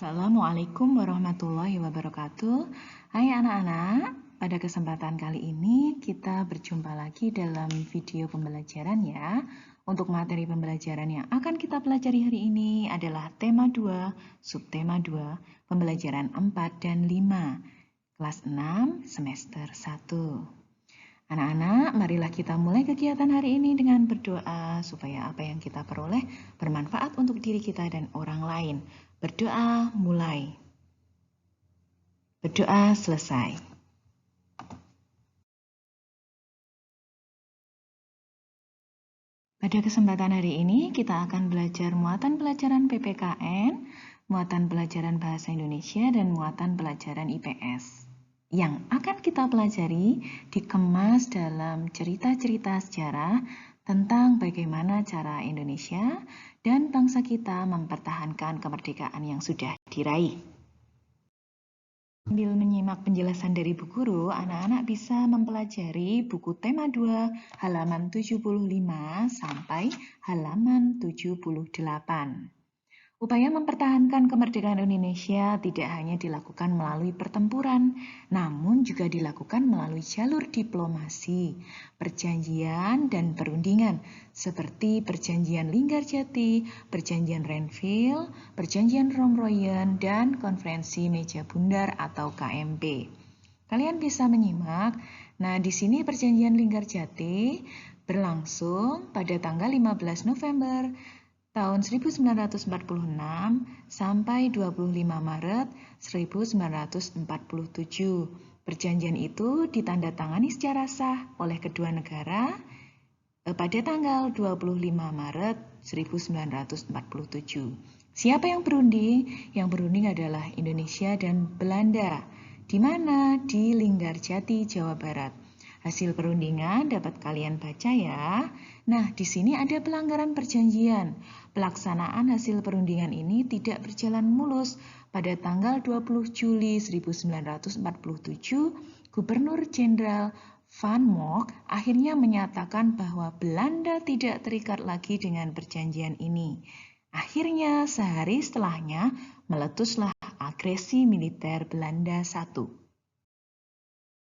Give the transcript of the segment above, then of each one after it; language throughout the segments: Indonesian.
Assalamualaikum warahmatullahi wabarakatuh. Hai anak-anak, pada kesempatan kali ini kita berjumpa lagi dalam video pembelajaran ya. Untuk materi pembelajaran yang akan kita pelajari hari ini adalah tema 2, subtema 2, pembelajaran 4 dan 5, kelas 6, semester 1. Anak-anak, marilah kita mulai kegiatan hari ini dengan berdoa supaya apa yang kita peroleh bermanfaat untuk diri kita dan orang lain. Berdoa mulai. Berdoa selesai. Pada kesempatan hari ini kita akan belajar muatan pelajaran PPKN, muatan pelajaran Bahasa Indonesia, dan muatan pelajaran IPS. Yang akan kita pelajari dikemas dalam cerita-cerita sejarah tentang bagaimana cara Indonesia dan bangsa kita mempertahankan kemerdekaan yang sudah diraih. Sambil menyimak penjelasan dari Bu Guru, anak-anak bisa mempelajari buku tema 2 halaman 75 sampai halaman 78. Upaya mempertahankan kemerdekaan Indonesia tidak hanya dilakukan melalui pertempuran, namun juga dilakukan melalui jalur diplomasi, perjanjian, dan perundingan, seperti Perjanjian Linggarjati, Perjanjian Renville, Perjanjian Romroyen, dan Konferensi Meja Bundar atau KMP. Kalian bisa menyimak. Nah, di sini Perjanjian Linggarjati berlangsung pada tanggal 15 November tahun 1946 sampai 25 Maret 1947. Perjanjian itu ditandatangani secara sah oleh kedua negara pada tanggal 25 Maret 1947. Siapa yang berunding? Yang berunding adalah Indonesia dan Belanda. Di mana? Di Linggarjati, Jawa Barat. Hasil perundingan dapat kalian baca ya. Nah, di sini ada pelanggaran perjanjian. Pelaksanaan hasil perundingan ini tidak berjalan mulus. Pada tanggal 20 Juli 1947, Gubernur Jenderal Van Mock akhirnya menyatakan bahwa Belanda tidak terikat lagi dengan perjanjian ini. Akhirnya, sehari setelahnya, meletuslah agresi militer Belanda I.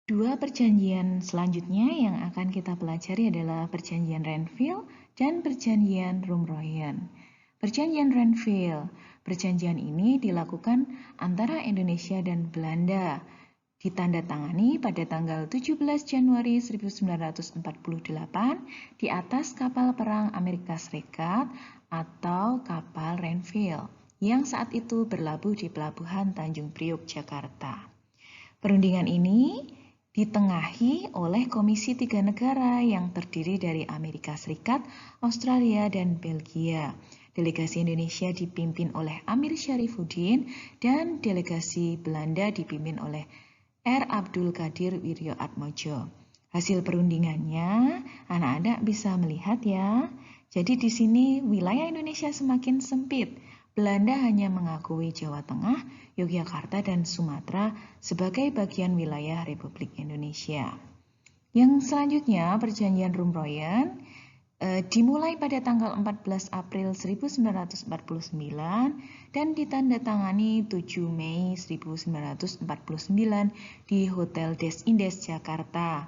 Dua perjanjian selanjutnya yang akan kita pelajari adalah Perjanjian Renville dan Perjanjian Romroyen. Perjanjian Renville, perjanjian ini dilakukan antara Indonesia dan Belanda. Ditandatangani pada tanggal 17 Januari 1948 di atas kapal perang Amerika Serikat atau kapal Renville yang saat itu berlabuh di pelabuhan Tanjung Priok, Jakarta. Perundingan ini ditengahi oleh Komisi 3 negara yang terdiri dari Amerika Serikat, Australia, dan Belgia. Delegasi Indonesia dipimpin oleh Amir Syarifuddin dan delegasi Belanda dipimpin oleh R. Abdul Qadir Wirjoatmojo. Hasil perundingannya, anak-anak bisa melihat ya. Jadi di sini wilayah Indonesia semakin sempit. Belanda hanya mengakui Jawa Tengah, Yogyakarta, dan Sumatera sebagai bagian wilayah Republik Indonesia. Yang selanjutnya, Perjanjian Romroyen dimulai pada tanggal 14 April 1949 dan ditandatangani 7 Mei 1949 di Hotel Des Indes, Jakarta.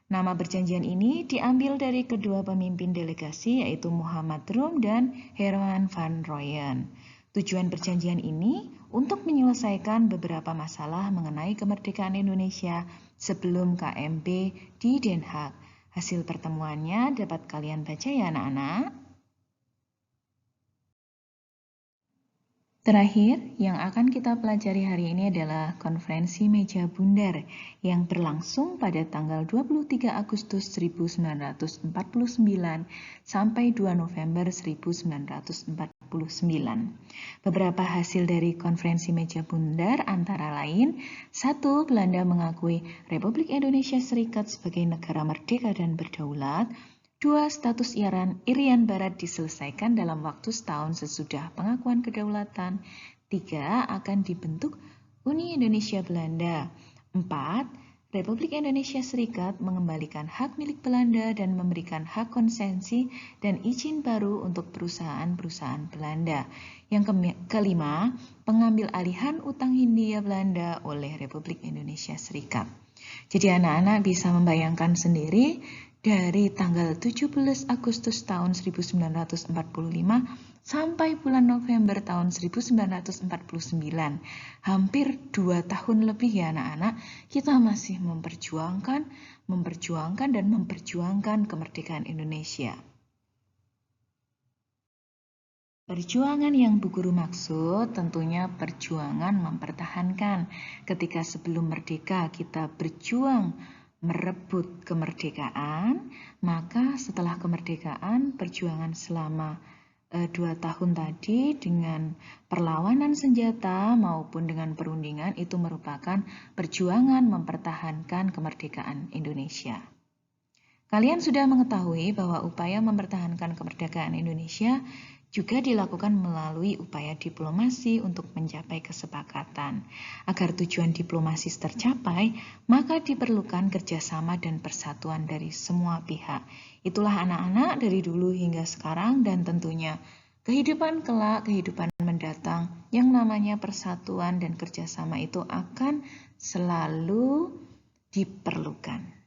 Nama perjanjian ini diambil dari kedua pemimpin delegasi yaitu Muhammad Rum dan Herman van Rompuy. Tujuan perjanjian ini untuk menyelesaikan beberapa masalah mengenai kemerdekaan Indonesia sebelum KMP di Den Haag. Hasil pertemuannya dapat kalian baca ya anak-anak. Terakhir, yang akan kita pelajari hari ini adalah Konferensi Meja Bundar yang berlangsung pada tanggal 23 Agustus 1949 sampai 2 November 1949. Beberapa hasil dari Konferensi Meja Bundar antara lain: 1. Belanda mengakui Republik Indonesia Serikat sebagai negara merdeka dan berdaulat. 2. Status Irian Barat diselesaikan dalam waktu setahun sesudah pengakuan kedaulatan. 3. Akan dibentuk Uni Indonesia Belanda. 4. Republik Indonesia Serikat mengembalikan hak milik Belanda dan memberikan hak konsesi dan izin baru untuk perusahaan-perusahaan Belanda. Yang kelima, pengambil alihan utang Hindia Belanda oleh Republik Indonesia Serikat. Jadi anak-anak bisa membayangkan sendiri dari tanggal 17 Agustus tahun 1945 sampai bulan November tahun 1949. Hampir 2 tahun lebih ya anak-anak, kita masih memperjuangkan kemerdekaan Indonesia. Perjuangan yang Bu Guru maksud tentunya perjuangan mempertahankan. Ketika sebelum merdeka kita berjuang merebut kemerdekaan, maka setelah kemerdekaan perjuangan selama 2 tahun tadi dengan perlawanan senjata maupun dengan perundingan itu merupakan perjuangan mempertahankan kemerdekaan Indonesia. Kalian sudah mengetahui bahwa upaya mempertahankan kemerdekaan Indonesia juga dilakukan melalui upaya diplomasi untuk mencapai kesepakatan. Agar tujuan diplomasi tercapai, maka diperlukan kerjasama dan persatuan dari semua pihak. Itulah anak-anak dari dulu hingga sekarang dan tentunya kehidupan kelak, kehidupan mendatang yang namanya persatuan dan kerjasama itu akan selalu diperlukan.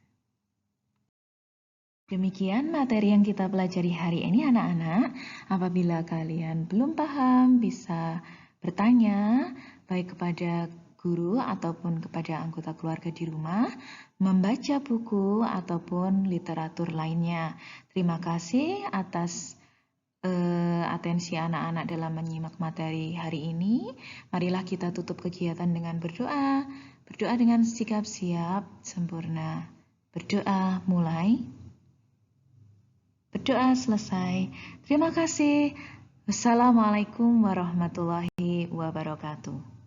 Demikian materi yang kita pelajari hari ini anak-anak. Apabila kalian belum paham bisa bertanya baik kepada guru ataupun kepada anggota keluarga di rumah, membaca buku ataupun literatur lainnya. Terima kasih atas atensi anak-anak dalam menyimak materi hari ini. Marilah kita tutup kegiatan dengan berdoa. Berdoa dengan sikap siap, sempurna. Berdoa mulai. Berdoa selesai. Terima kasih. Wassalamualaikum warahmatullahi wabarakatuh.